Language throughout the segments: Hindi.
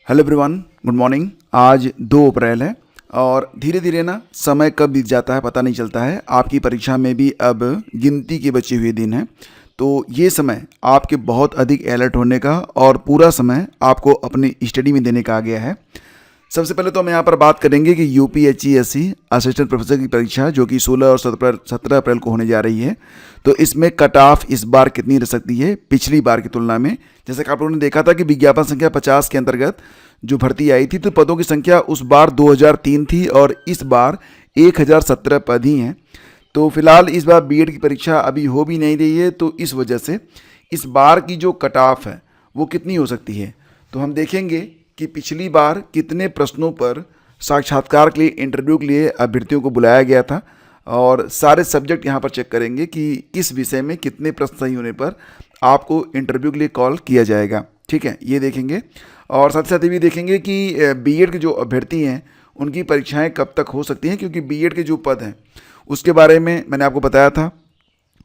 Hello everyone, good morning. आज 2 अप्रैल है और धीरे धीरे ना समय कब बीत जाता है पता नहीं चलता है। आपकी परीक्षा में भी अब गिनती के बचे हुए दिन हैं, तो ये समय आपके बहुत अधिक अलर्ट होने का और पूरा समय आपको अपनी स्टडी में देने का आ गया है। सबसे पहले तो हम यहाँ पर बात करेंगे कि यूपीएचईएससी असिस्टेंट प्रोफेसर की परीक्षा जो कि 16 और 17 अप्रैल को होने जा रही है, तो इसमें कट ऑफ इस बार कितनी रह सकती है पिछली बार की तुलना में। जैसे कि आप लोगों ने देखा था कि विज्ञापन संख्या 50 के अंतर्गत जो भर्ती आई थी, तो पदों की संख्या उस बार 2003 थी और इस बार 1017 पद ही हैं। तो फिलहाल इस बार बीएड की परीक्षा अभी हो भी नहीं रही है, तो इस वजह से इस बार की जो कट ऑफ है वो कितनी हो सकती है, तो हम देखेंगे कि पिछली बार कितने प्रश्नों पर साक्षात्कार के लिए, इंटरव्यू के लिए अभ्यर्थियों को बुलाया गया था और सारे सब्जेक्ट यहाँ पर चेक करेंगे कि किस विषय में कितने प्रश्न सही होने पर आपको इंटरव्यू के लिए कॉल किया जाएगा। ठीक है, ये देखेंगे और साथ ही साथ ये भी देखेंगे कि बीएड के जो अभ्यर्थी हैं उनकी परीक्षाएं कब तक हो सकती हैं, क्योंकि बीएड के जो पद हैं उसके बारे में मैंने आपको बताया था।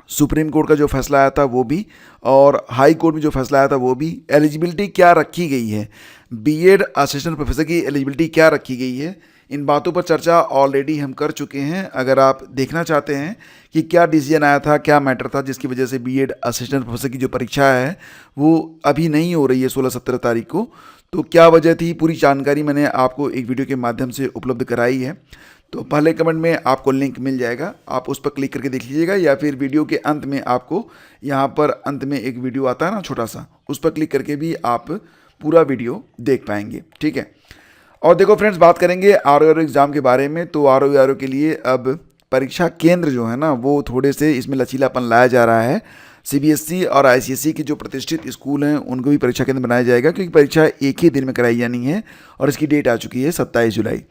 सुप्रीम कोर्ट का जो फैसला आया था वो भी, और हाई कोर्ट में जो फैसला आया था वो भी। एलिजिबिलिटी क्या रखी गई है, बीएड असिस्टेंट प्रोफेसर की एलिजिबिलिटी क्या रखी गई है, इन बातों पर चर्चा ऑलरेडी हम कर चुके हैं। अगर आप देखना चाहते हैं कि क्या डिसीजन आया था, क्या मैटर था जिसकी वजह से बीएड असिस्टेंट प्रोफेसर की जो परीक्षा है वो अभी नहीं हो रही है 16-17 तारीख को, तो क्या वजह थी, पूरी जानकारी मैंने आपको एक वीडियो के माध्यम से उपलब्ध कराई है। तो पहले कमेंट में आपको लिंक मिल जाएगा, आप उस पर क्लिक करके देख लीजिएगा, या फिर वीडियो के अंत में आपको यहाँ पर अंत में एक वीडियो आता है ना छोटा सा, उस पर क्लिक करके भी आप पूरा वीडियो देख पाएंगे। ठीक है, और देखो फ्रेंड्स, बात करेंगे आरओ एग्ज़ाम के बारे में। तो आरओ के लिए अब परीक्षा केंद्र जो है ना वो थोड़े से इसमें लचीलापन लाया जा रहा है। सीबीएसई और आईसीएसई के जो प्रतिष्ठित स्कूल हैं उनको भी परीक्षा केंद्र बनाया जाएगा, क्योंकि परीक्षा एक ही दिन में कराई जानी है और इसकी डेट आ चुकी है 27 जुलाई।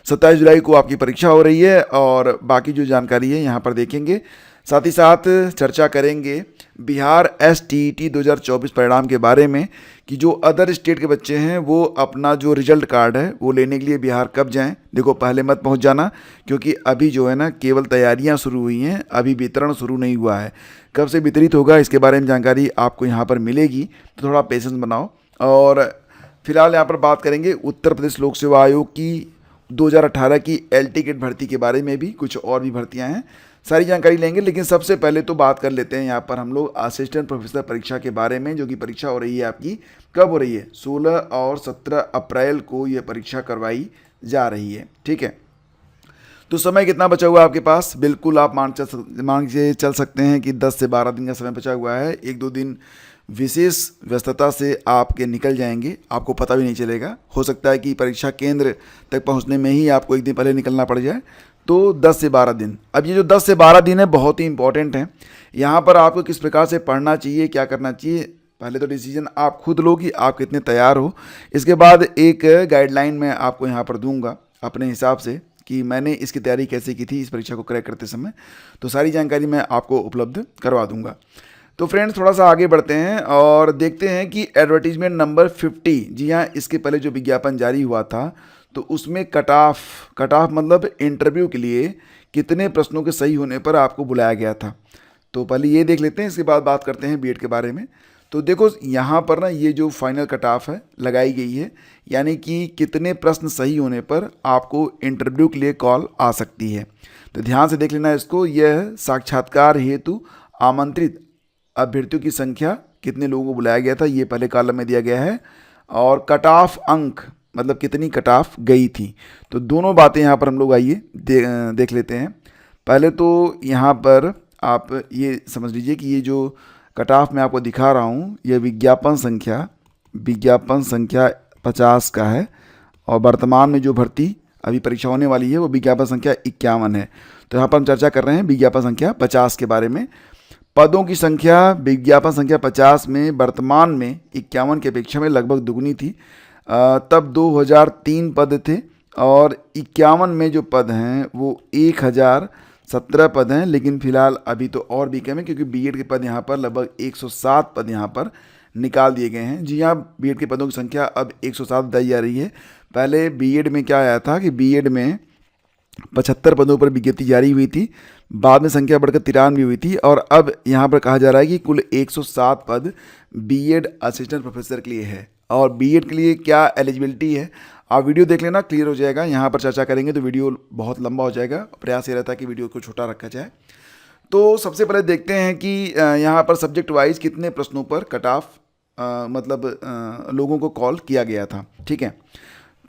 27 जुलाई को आपकी परीक्षा हो रही है और बाकी जो जानकारी है यहाँ पर देखेंगे। साथ ही साथ चर्चा करेंगे बिहार एसटीईटी 2024 परिणाम के बारे में, कि जो अदर स्टेट के बच्चे हैं वो अपना जो रिजल्ट कार्ड है वो लेने के लिए बिहार कब जाएं। देखो, पहले मत पहुंच जाना, क्योंकि अभी जो है ना केवल तैयारियां शुरू हुई हैं, अभी वितरण शुरू नहीं हुआ है। कब से वितरित होगा इसके बारे में जानकारी आपको यहाँ पर मिलेगी, तो थोड़ा पेशेंस बनाओ। और फिलहाल यहाँ पर बात करेंगे उत्तर प्रदेश लोक सेवा आयोग की 2018 की एल टिकट भर्ती के बारे में भी, कुछ और भी भर्तियां हैं, सारी जानकारी लेंगे। लेकिन सबसे पहले तो बात कर लेते हैं यहाँ पर हम लोग असिस्टेंट प्रोफेसर परीक्षा के बारे में, जो कि परीक्षा हो रही है आपकी। कब हो रही है? 16 और 17 अप्रैल को ये परीक्षा करवाई जा रही है। ठीक है, तो समय कितना बचा हुआ है आपके पास? बिल्कुल आप मान के चल सकते हैं कि 10 से 12 दिन का समय बचा हुआ है। 1-2 दिन विशेष व्यस्तता से आपके निकल जाएंगे, आपको पता भी नहीं चलेगा। हो सकता है कि परीक्षा केंद्र तक पहुंचने में ही आपको एक दिन पहले निकलना पड़ जाए, तो 10 से 12 दिन। अब ये जो 10 से 12 दिन है बहुत ही इंपॉर्टेंट है। यहाँ पर आपको किस प्रकार से पढ़ना चाहिए, क्या करना चाहिए, पहले तो डिसीजन आप खुद लो कि आप कितने तैयार हो। इसके बाद एक गाइडलाइन मैं आपको यहाँ पर दूंगा अपने हिसाब से कि मैंने इसकी तैयारी कैसे की थी इस परीक्षा को क्रैक करते समय, तो सारी जानकारी मैं आपको उपलब्ध करवा दूंगा। तो फ्रेंड्स, थोड़ा सा आगे बढ़ते हैं और देखते हैं कि एडवर्टीजमेंट नंबर 50, जी हाँ, इसके पहले जो विज्ञापन जारी हुआ था तो उसमें कट ऑफ मतलब इंटरव्यू के लिए कितने प्रश्नों के सही होने पर आपको बुलाया गया था। तो पहले ये देख लेते हैं, इसके बाद बात करते हैं बीएड के बारे में। तो देखो यहाँ पर ना ये जो फाइनल कट ऑफ है लगाई गई है, यानी कि कितने प्रश्न सही होने पर आपको इंटरव्यू के लिए कॉल आ सकती है। तो ध्यान से देख लेना इसको। यह साक्षात्कार हेतु आमंत्रित अभ्यर्थियों की संख्या, कितने लोगों को बुलाया गया था, ये पहले कॉलम में दिया गया है, और कट ऑफ अंक मतलब कितनी कट ऑफ गई थी। तो दोनों बातें यहाँ पर हम लोग आइए देख लेते हैं। पहले तो यहाँ पर आप ये समझ लीजिए कि ये जो कट ऑफ मैं आपको दिखा रहा हूँ, यह विज्ञापन संख्या 50 का है, और वर्तमान में जो भर्ती अभी परीक्षा होने वाली है वो विज्ञापन संख्या 51 है। तो यहाँ पर हम चर्चा कर रहे हैं विज्ञापन संख्या 50 के बारे में। पदों की संख्या विज्ञापन संख्या 50 में वर्तमान में 51 की अपेक्षा में लगभग दुगनी थी। तब 2003 पद थे और 51 में जो पद हैं वो 1017 पद हैं। लेकिन फिलहाल अभी तो और भी कम है, क्योंकि बीएड के पद यहाँ पर लगभग 107 पद यहाँ पर निकाल दिए गए हैं। जी हाँ, बीएड के पदों की संख्या अब 107 बताई जा रही है। पहले बीएड में क्या आया था कि बीएड में 75 पदों पर विज्ञप्ति जारी हुई थी, बाद में संख्या बढ़कर 93 हुई थी, और अब यहाँ पर कहा जा रहा है कि कुल 107 पद बीएड असिस्टेंट प्रोफेसर के लिए है। और बीएड के लिए क्या एलिजिबिलिटी है, आप वीडियो देख लेना, क्लियर हो जाएगा। यहाँ पर चर्चा करेंगे तो वीडियो बहुत लंबा हो जाएगा, प्रयास ये रहता है कि वीडियो को छोटा रखा जाए। तो सबसे पहले देखते हैं कि यहाँ पर सब्जेक्ट वाइज कितने प्रश्नों पर कट ऑफ लोगों को कॉल किया गया था। ठीक है,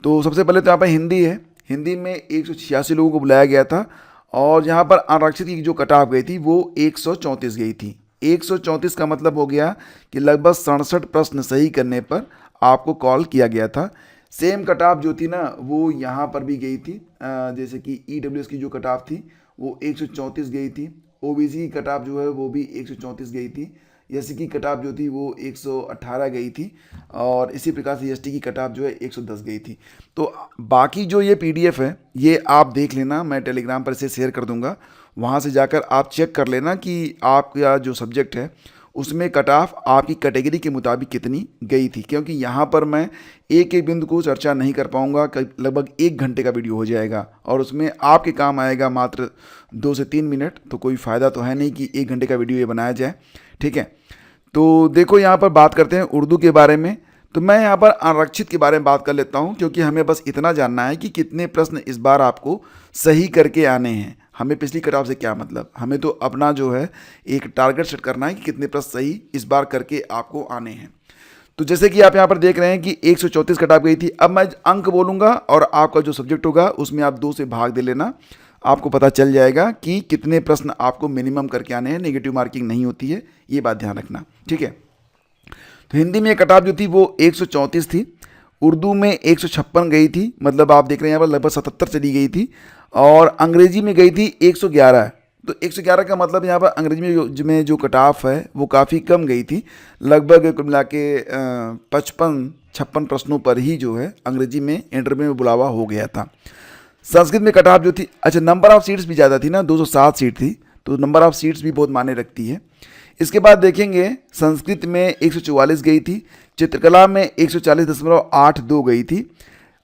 तो सबसे पहले तो यहाँ पर हिंदी है। हिंदी में 186 लोगों को बुलाया गया था और यहाँ पर आरक्षित की जो कट ऑफ गई थी वो 134 गई थी। 134 का मतलब हो गया कि लगभग 67 प्रश्न सही करने पर आपको कॉल किया गया था। सेम कट ऑफ जो थी ना वो यहाँ पर भी गई थी, जैसे कि ईडब्ल्यूएस की जो कट ऑफ थी वो 134 गई थी। ओबीसी की कट ऑफ जो है वो भी 134 गई थी। एससी की कट ऑफ जो थी वो 118 गई थी और इसी प्रकार से एसटी की कट ऑफ जो है 110 गई थी। तो बाकी जो ये पीडीएफ है ये आप देख लेना, मैं टेलीग्राम पर इसे शेयर कर दूंगा, वहाँ से जाकर आप चेक कर लेना कि आपका जो सब्जेक्ट है उसमें कट ऑफ आपकी कैटेगरी के मुताबिक कितनी गई थी। क्योंकि यहाँ पर मैं एक एक बिंदु को चर्चा नहीं कर पाऊँगा, लगभग 1 घंटे का वीडियो हो जाएगा और उसमें आपके काम आएगा मात्र 2 से 3 मिनट। तो कोई फ़ायदा तो है नहीं कि 1 घंटे का वीडियो ये बनाया जाए। ठीक है, तो देखो यहाँ पर बात करते हैं उर्दू के बारे में। तो मैं यहाँ पर आरक्षित के बारे में बात कर लेता हूँ, क्योंकि हमें बस इतना जानना है कि कितने प्रश्न इस बार आपको सही करके आने हैं। हमें पिछली कट ऑफ से क्या मतलब, हमें तो अपना जो है एक टारगेट सेट करना है कि कितने प्रश्न सही इस बार करके आपको आने हैं। तो जैसे कि आप यहाँ पर देख रहे हैं कि 134 कट ऑफ गई थी। अब मैं अंक बोलूँगा और आपका जो सब्जेक्ट होगा उसमें आप 2 से भाग दे लेना, आपको पता चल जाएगा कि कितने प्रश्न आपको मिनिमम करके आने हैं। नेगेटिव मार्किंग नहीं होती है, ये बात ध्यान रखना। ठीक है, तो हिंदी में कट ऑफ जो थी वो 134 थी। उर्दू में 156 गई थी, मतलब आप देख रहे हैं यहाँ पर लगभग 77 चली गई थी। और अंग्रेजी में गई थी 111। तो 111 का मतलब यहाँ पर अंग्रेजी में जो कट ऑफ है वो काफ़ी कम गई थी, लगभग कुल मिला के 55-56 प्रश्नों पर ही जो है अंग्रेजी में इंटरव्यू में बुलावा हो गया था। संस्कृत में कट ऑफ जो थी, अच्छा नंबर ऑफ सीट्स भी ज़्यादा थी ना, 207 सीट थी, तो नंबर ऑफ सीट्स भी बहुत मायने रखती है। इसके बाद देखेंगे संस्कृत में 144 गई थी, चित्रकला में 140.82 गई थी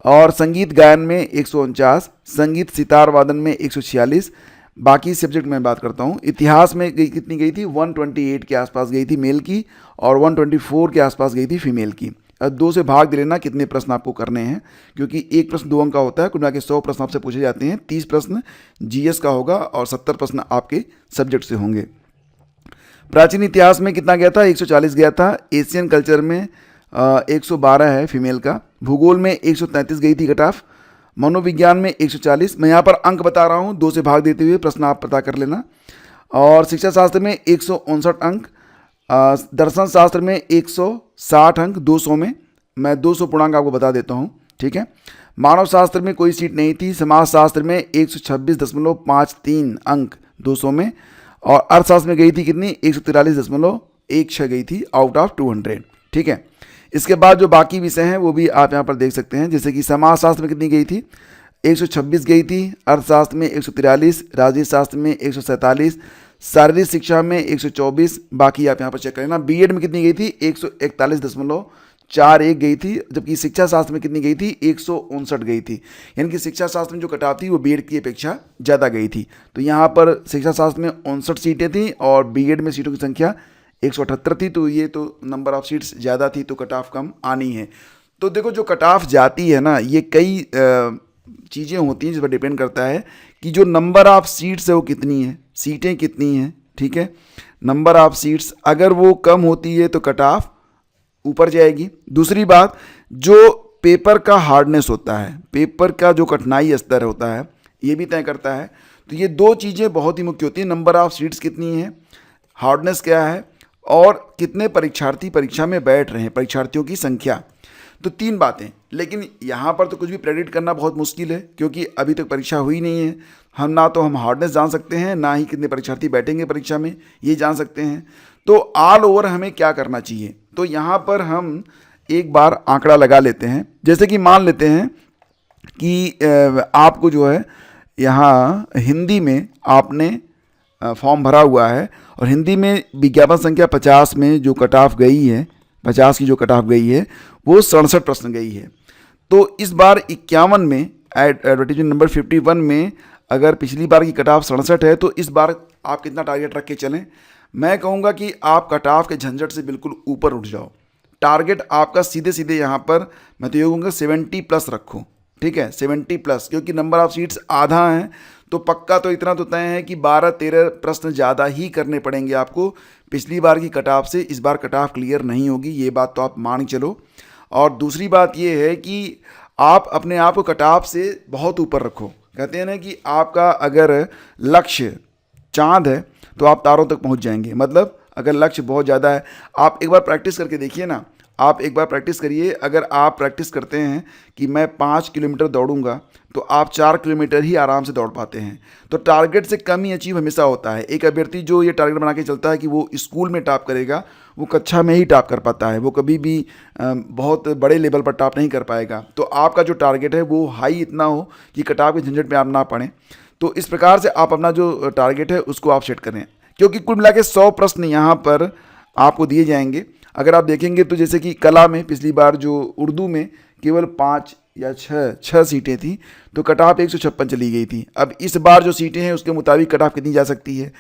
और संगीत गायन में 149, संगीत सितार वादन में 146। बाकी सब्जेक्ट में बात करता हूँ। इतिहास में गई कितनी गई थी, 128 के आसपास गई थी मेल की और 124 के आसपास गई थी फीमेल की। अब 2 से भाग दे लेना कितने प्रश्न आपको करने हैं, क्योंकि एक प्रश्न 2 अंक का होता है। कुल मिला के 100 प्रश्न आपसे पूछे जाते हैं, 30 प्रश्न जीएस का होगा और 70 प्रश्न आपके सब्जेक्ट से होंगे। प्राचीन इतिहास में कितना गया था, 140 गया था। एशियन कल्चर में 112 है फीमेल का। भूगोल में 133 गई थी कट ऑफ। मनोविज्ञान में 140। मैं यहाँ पर अंक बता रहा हूँ, 2 से भाग देते हुए प्रश्न आप पता कर लेना। और शिक्षा शास्त्र में 159 अंक। दर्शन शास्त्र में 160 अंक 200 में। मैं 200 पूर्णांक आपको बता देता हूँ। ठीक है, मानव शास्त्र में कोई सीट नहीं थी। समाज शास्त्र में 126.53 अंक 200 में। और अर्थशास्त्र में गई थी कितनी, 143.16 गई थी आउट ऑफ 200। ठीक है, इसके बाद जो बाकी विषय हैं वो भी आप यहाँ पर देख सकते हैं, जैसे कि समाजशास्त्र में कितनी गई थी, 126 गई थी। अर्थशास्त्र में 143, राजनीति शास्त्र में 147, शारीरिक शिक्षा में 124। बाकी आप यहाँ पर चेक करें ना। बीएड में कितनी गई थी, 141.41 गई थी, जबकि शिक्षा शास्त्र में कितनी गई थी, 159 गई थी। यानी कि शिक्षा शास्त्र में जो कट ऑफ थी वो बीएड की अपेक्षा ज़्यादा गई थी। तो यहाँ पर शिक्षा शास्त्र में 59 सीटें थी और बीएड में सीटों की संख्या 178 थी। तो ये तो नंबर ऑफ सीट्स ज़्यादा थी, तो कट ऑफ कम आनी है। तो देखो जो कट ऑफ जाती है ना, ये कई चीज़ें होती हैं जिस पर डिपेंड करता है कि जो नंबर ऑफ सीट्स है वो कितनी है, सीटें कितनी हैं। ठीक है, नंबर ऑफ सीट्स अगर वो कम होती है तो कट ऑफ ऊपर जाएगी। दूसरी बात, जो पेपर का हार्डनेस होता है, पेपर का जो कठिनाई स्तर होता है, ये भी तय करता है। तो ये 2 चीज़ें बहुत ही मुख्य होती हैं, नंबर ऑफ सीट्स कितनी है, हार्डनेस क्या है, और कितने परीक्षार्थी परीक्षा में बैठ रहे हैं, परीक्षार्थियों की संख्या। तो 3 बातें। लेकिन यहाँ पर तो कुछ भी प्रेडिक्ट करना बहुत मुश्किल है, क्योंकि अभी तक परीक्षा हुई नहीं है। हम ना तो हम हार्डनेस जान सकते हैं, ना ही कितने परीक्षार्थी बैठेंगे परीक्षा में ये जान सकते हैं। तो ऑल ओवर हमें क्या करना चाहिए, तो यहाँ पर हम एक बार आंकड़ा लगा लेते हैं। जैसे कि मान लेते हैं कि आपको जो है यहाँ हिंदी में आपने फॉर्म भरा हुआ है और हिंदी में विज्ञापन संख्या 50 में जो कट ऑफ गई है, 50 की जो कट ऑफ गई है वो 67 प्रश्न गई है। तो इस बार 51 में एडवर्टीजमेंट नंबर 51 में अगर पिछली बार की कट ऑफ 67 है, तो इस बार आप कितना टारगेट रख के चलें। मैं कहूँगा कि आप कट ऑफ के झंझट से बिल्कुल ऊपर उठ जाओ। टारगेट आपका सीधे सीधे यहाँ पर मैं तो ये कहूँगा 70+ रखो, ठीक है, 70+, क्योंकि नंबर ऑफ सीट्स आधा हैं तो पक्का तो इतना तो तय है कि 12-13 प्रश्न ज़्यादा ही करने पड़ेंगे आपको। पिछली बार की कट ऑफ से इस बार कट ऑफ क्लियर नहीं होगी, ये बात तो आप मान चलो। और दूसरी बात ये है कि आप अपने आप को कट ऑफ से बहुत ऊपर रखो। कहते हैं ना कि आपका अगर लक्ष्य चांद है तो आप तारों तक पहुंच जाएंगे। मतलब अगर लक्ष्य बहुत ज़्यादा है, आप एक बार प्रैक्टिस करके देखिए ना, आप एक बार प्रैक्टिस करिए। अगर आप प्रैक्टिस करते हैं कि मैं 5 किलोमीटर दौड़ूंगा तो आप 4 किलोमीटर ही आराम से दौड़ पाते हैं। तो टारगेट से कम ही अचीव हमेशा होता है। एक अभ्यर्थी जो ये टारगेट बना के चलता है कि वो स्कूल में टॉप करेगा, वो कक्षा में ही टॉप कर पाता है, वो कभी भी बहुत बड़े लेवल पर टॉप नहीं कर पाएगा। तो आपका जो टारगेट है वो हाई इतना हो कि कट ऑफ के झंझट में आप ना पड़ें। तो इस प्रकार से आप अपना जो टारगेट है उसको आप सेट करें, क्योंकि कुल मिला के 100 प्रश्न यहाँ पर आपको दिए जाएंगे। अगर आप देखेंगे तो जैसे कि कला में पिछली बार जो उर्दू में केवल 5 या 6 सीटें थी तो कट ऑफ 156 चली गई थी। अब इस बार जो सीटें हैं उसके मुताबिक कट ऑफ कितनी जा सकती है,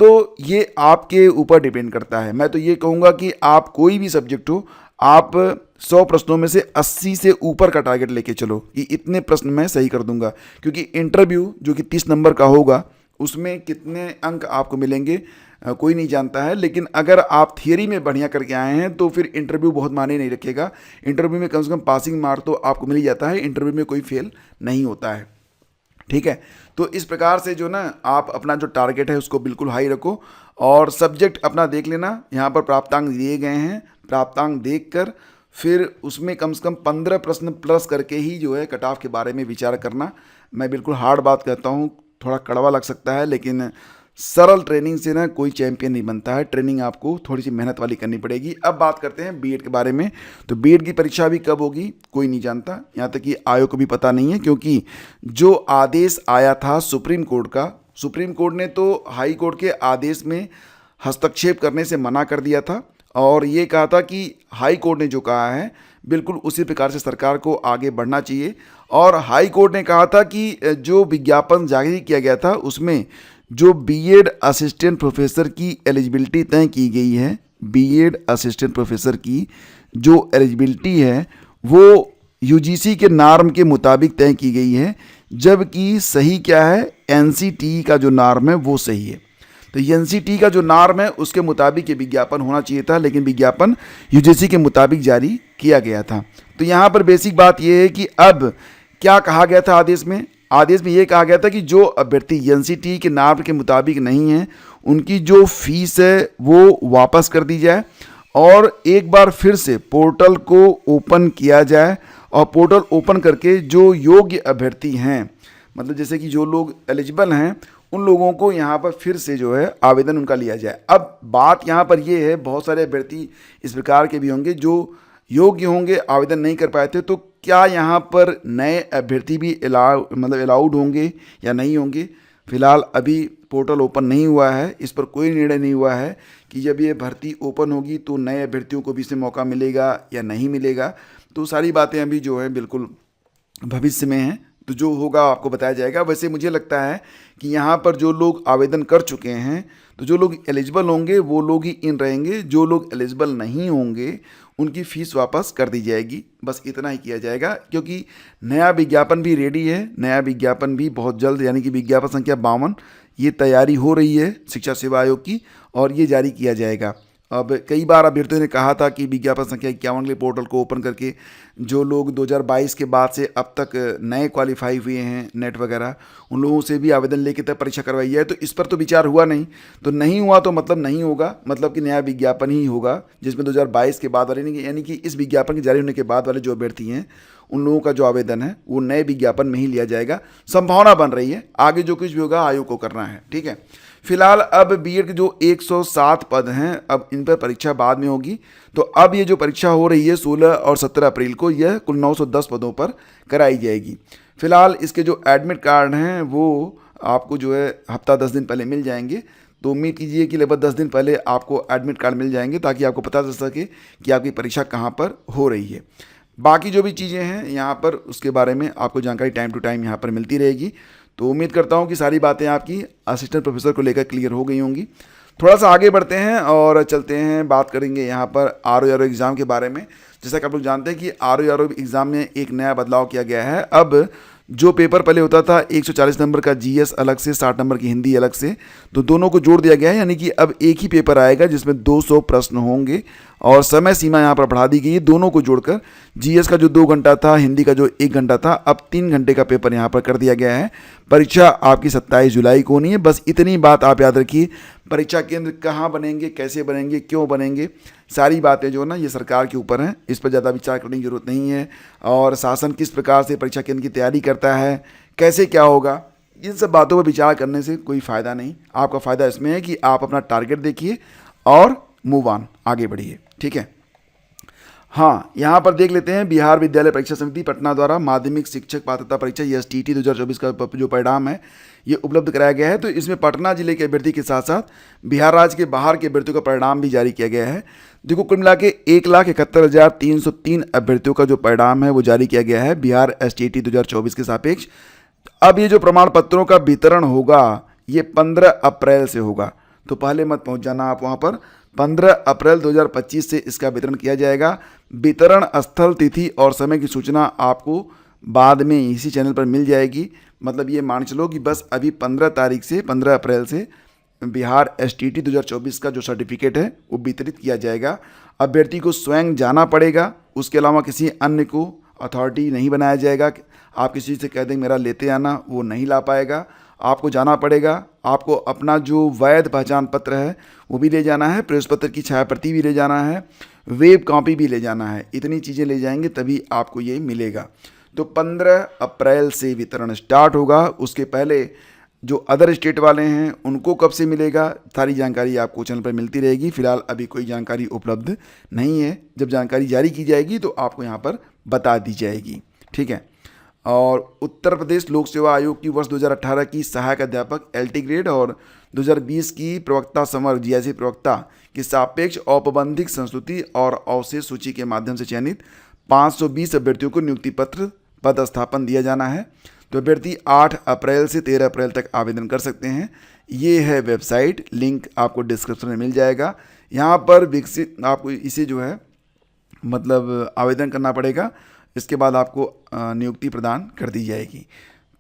तो ये आपके ऊपर डिपेंड करता है। मैं तो ये कहूँगा कि आप कोई भी सब्जेक्ट हो, आप 100 प्रश्नों में से 80 से ऊपर का टारगेट लेके चलो कि इतने प्रश्न मैं सही कर दूंगा। क्योंकि इंटरव्यू जो कि 30 नंबर का होगा उसमें कितने अंक आपको मिलेंगे कोई नहीं जानता है। लेकिन अगर आप थियरी में बढ़िया करके आए हैं तो फिर इंटरव्यू बहुत मायने नहीं रखेगा। इंटरव्यू में कम से कम पासिंग मार्क तो आपको मिल ही जाता है, इंटरव्यू में कोई फेल नहीं होता है, ठीक है। तो इस प्रकार से जो ना आप अपना जो टारगेट है उसको बिल्कुल हाई रखो। और सब्जेक्ट अपना देख लेना, यहाँ पर प्राप्तांक दिए गए हैं, प्राप्तांक देखकर फिर उसमें कम से कम 15 प्रश्न प्लस करके ही जो है कट ऑफ के बारे में विचार करना। मैं बिल्कुल हार्ड बात कहता हूँ, थोड़ा कड़वा लग सकता है, लेकिन सरल ट्रेनिंग से ना कोई चैंपियन नहीं बनता है। ट्रेनिंग आपको थोड़ी सी मेहनत वाली करनी पड़ेगी। अब बात करते हैं बीएड के बारे में। तो बीएड की परीक्षा भी कब होगी कोई नहीं जानता, यहाँ तक कि आयोग को भी पता नहीं है, क्योंकि जो आदेश आया था सुप्रीम कोर्ट का, सुप्रीम कोर्ट ने तो हाई कोर्ट के आदेश में हस्तक्षेप करने से मना कर दिया था और ये कहा था कि हाई कोर्ट ने जो कहा है बिल्कुल उसी प्रकार से सरकार को आगे बढ़ना चाहिए। और हाई कोर्ट ने कहा था कि जो विज्ञापन जारी किया गया था उसमें जो बीएड असिस्टेंट प्रोफेसर की एलिजिबिलिटी तय की गई है, बीएड असिस्टेंट प्रोफेसर की जो एलिजिबिलिटी है वो यूजीसी के नॉर्म के मुताबिक तय की गई है, जबकि सही क्या है, एनसीटी का जो नॉर्म है वो सही है। तो एनसीटी का जो नॉर्म है उसके मुताबिक ये विज्ञापन होना चाहिए था, लेकिन विज्ञापन यूजीसी के मुताबिक जारी किया गया था। तो यहाँ पर बेसिक बात यह है कि अब क्या कहा गया था आदेश में, आदेश में ये कहा गया था कि जो अभ्यर्थी एनसीटी के नॉर्म के मुताबिक नहीं है उनकी जो फीस है वो वापस कर दी जाए और एक बार फिर से पोर्टल को ओपन किया जाए। और पोर्टल ओपन करके जो योग्य अभ्यर्थी हैं, मतलब जैसे कि जो लोग एलिजिबल हैं, उन लोगों को यहाँ पर फिर से जो है आवेदन उनका लिया जाए। अब बात यहाँ पर ये है, बहुत सारे अभ्यर्थी इस प्रकार के भी होंगे जो योग्य होंगे, आवेदन नहीं कर पाए थे, तो क्या यहाँ पर नए अभ्यर्थी भी अलाउड होंगे या नहीं होंगे। फिलहाल अभी पोर्टल ओपन नहीं हुआ है, इस पर कोई निर्णय नहीं हुआ है कि जब ये भर्ती ओपन होगी तो नए अभ्यर्थियों को भी इसमें मौका मिलेगा या नहीं मिलेगा। तो सारी बातें अभी जो है बिल्कुल भविष्य में हैं, तो जो होगा आपको बताया जाएगा। वैसे मुझे लगता है कि यहाँ पर जो लोग आवेदन कर चुके हैं, तो जो लोग एलिजिबल होंगे वो लोग ही इन रहेंगे, जो लोग एलिजिबल नहीं होंगे उनकी फ़ीस वापस कर दी जाएगी। बस इतना ही किया जाएगा, क्योंकि नया विज्ञापन भी रेडी है, नया विज्ञापन भी बहुत जल्द, यानी कि विज्ञापन संख्या 52 ये तैयारी हो रही है शिक्षा सेवा आयोग की और ये जारी किया जाएगा। अब कई बार अभ्यर्थियों ने कहा था कि विज्ञापन संख्या 51 के लिए पोर्टल को ओपन करके जो लोग 2022 के बाद से अब तक नए क्वालिफाई हुए हैं नेट वगैरह, उन लोगों से भी आवेदन लेके तब परीक्षा करवाई जाए। तो इस पर तो विचार हुआ नहीं, तो नहीं हुआ तो मतलब नहीं होगा, मतलब कि नया विज्ञापन ही होगा जिसमें 2022 के बाद वाले, यानी कि इस विज्ञापन के जारी होने के बाद वाले जो अभ्यर्थी हैं उन लोगों का जो आवेदन है वो नए विज्ञापन में ही लिया जाएगा। संभावना बन रही है, आगे जो कुछ भी होगा आयोग को करना है, ठीक है। फिलहाल अब बीएड के जो 107 पद हैं, अब इन पर परीक्षा बाद में होगी। तो अब ये जो परीक्षा हो रही है 16 और 17 अप्रैल को, यह कुल 910 पदों पर कराई जाएगी। फिलहाल इसके जो एडमिट कार्ड हैं वो आपको जो है हफ्ता 10 दिन पहले मिल जाएंगे। तो उम्मीद कीजिए कि लगभग 10 दिन पहले आपको एडमिट कार्ड मिल जाएंगे, ताकि आपको पता चल सके कि आपकी परीक्षा कहाँ पर हो रही है। बाकी जो भी चीज़ें हैं यहाँ पर उसके बारे में आपको जानकारी टाइम टू टाइम यहाँ पर मिलती रहेगी। तो उम्मीद करता हूँ कि सारी बातें आपकी असिस्टेंट प्रोफेसर को लेकर क्लियर हो गई होंगी। थोड़ा सा आगे बढ़ते हैं और चलते हैं, बात करेंगे यहाँ पर आर एग्ज़ाम के बारे में। जैसा कि आप लोग जानते हैं कि आर एग्ज़ाम में एक नया बदलाव किया गया है। अब जो पेपर पहले होता था 140 नंबर का जीएस अलग से, 60 नंबर की हिंदी अलग से, तो दोनों को जोड़ दिया गया है। यानी कि अब एक ही पेपर आएगा जिसमें 200 प्रश्न होंगे और समय सीमा यहाँ पर बढ़ा दी गई है। दोनों को जोड़कर जीएस का जो 2 घंटा था, हिंदी का जो 1 घंटा था, अब 3 घंटे का पेपर यहाँ पर कर दिया गया है। परीक्षा आपकी 27 जुलाई को होनी है। बस इतनी बात आप याद रखिए। परीक्षा केंद्र कहाँ बनेंगे, कैसे बनेंगे, क्यों बनेंगे, सारी बातें जो ना ये सरकार के ऊपर हैं, इस पर ज़्यादा विचार करने की जरूरत नहीं है। और शासन किस प्रकार से परीक्षा केंद्र की तैयारी करता है, कैसे क्या होगा, इन सब बातों पर विचार करने से कोई फ़ायदा नहीं। आपका फ़ायदा इसमें है कि आप अपना टारगेट देखिए और मूव ऑन, आगे बढ़िए। ठीक है। हाँ, यहाँ पर देख लेते हैं बिहार विद्यालय परीक्षा समिति पटना द्वारा माध्यमिक शिक्षक पात्रता परीक्षा STT 2024 का जो परिणाम है ये उपलब्ध कराया गया है। तो इसमें पटना जिले के अभ्यर्थी के साथ साथ बिहार राज्य के बाहर के अभ्यर्थियों का परिणाम भी जारी किया गया है। देखो, कुल मिला के 1,71,303 अभ्यर्थियों का जो परिणाम है वो जारी किया गया है बिहार STT 2024 के सापेक्ष। अब ये जो प्रमाण पत्रों का वितरण होगा ये 15 अप्रैल से होगा। तो पहले मत पहुंच जाना आप वहां पर। 15 अप्रैल 2025 से इसका वितरण किया जाएगा। वितरण स्थल, तिथि और समय की सूचना आपको बाद में इसी चैनल पर मिल जाएगी। मतलब ये मान चलो कि बस अभी 15 तारीख से 15 अप्रैल से बिहार STT 2024 का जो सर्टिफिकेट है वो वितरित किया जाएगा। अभ्यर्थी को स्वयं जाना पड़ेगा, उसके अलावा किसी अन्य को अथॉरिटी नहीं बनाया जाएगा। आप किसी से कह दें मेरा लेते आना, वो नहीं ला पाएगा। आपको जाना पड़ेगा। आपको अपना जो वैध पहचान पत्र है वो भी ले जाना है, प्रेस पत्र की छाया प्रति भी ले जाना है, वेब कॉपी भी ले जाना है। इतनी चीज़ें ले जाएंगे तभी आपको ये मिलेगा। तो 15 अप्रैल से वितरण स्टार्ट होगा। उसके पहले जो अदर स्टेट वाले हैं उनको कब से मिलेगा, सारी जानकारी आपको चैनल पर मिलती रहेगी। फिलहाल अभी कोई जानकारी उपलब्ध नहीं है। जब जानकारी जारी की जाएगी तो आपको यहाँ पर बता दी जाएगी। ठीक है। और उत्तर प्रदेश लोक सेवा आयोग की वर्ष 2018 की सहायक अध्यापक LT ग्रेड और 2020 की प्रवक्ता समर GIC प्रवक्ता की सापेक्ष औपबंधिक संस्तुति और अवशेष सूची के माध्यम से चयनित 520 अभ्यर्थियों को नियुक्ति पत्र पदस्थापन दिया जाना है। तो अभ्यर्थी 8 अप्रैल से 13 अप्रैल तक आवेदन कर सकते हैं। ये है वेबसाइट, लिंक आपको डिस्क्रिप्शन में मिल जाएगा। यहाँ पर विकसित आपको इसे जो है मतलब आवेदन करना पड़ेगा। इसके बाद आपको नियुक्ति प्रदान कर दी जाएगी।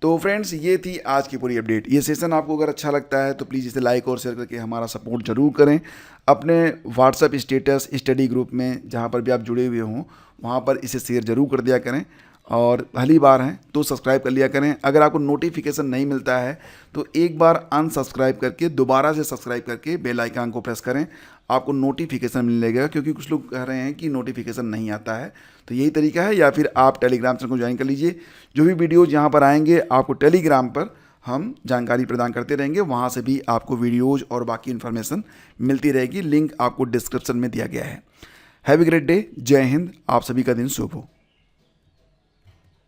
तो फ्रेंड्स, ये थी आज की पूरी अपडेट। ये सेशन आपको अगर अच्छा लगता है तो प्लीज़ इसे लाइक और शेयर करके हमारा सपोर्ट जरूर करें। अपने व्हाट्सएप स्टेटस स्टडी ग्रुप में जहाँ पर भी आप जुड़े हुए हों वहाँ पर इसे शेयर जरूर कर दिया करें। और पहली बार हैं तो सब्सक्राइब कर लिया करें। अगर आपको नोटिफिकेशन नहीं मिलता है तो एक बार अनसब्सक्राइब करके दोबारा से सब्सक्राइब करके बेल आइकन को प्रेस करें, आपको नोटिफिकेशन मिलेगा। क्योंकि कुछ लोग कह रहे हैं कि नोटिफिकेशन नहीं आता है, तो यही तरीका है। या फिर आप टेलीग्राम चैनल को ज्वाइन कर लीजिए। जो भी वीडियोज़ यहाँ पर आएंगे आपको टेलीग्राम पर हम जानकारी प्रदान करते रहेंगे, वहाँ से भी आपको वीडियोज़ और बाकी इन्फॉर्मेशन मिलती रहेगी। लिंक आपको डिस्क्रिप्शन में दिया गया है। Have a great day. जय हिंद। आप सभी का दिन शुभ हो।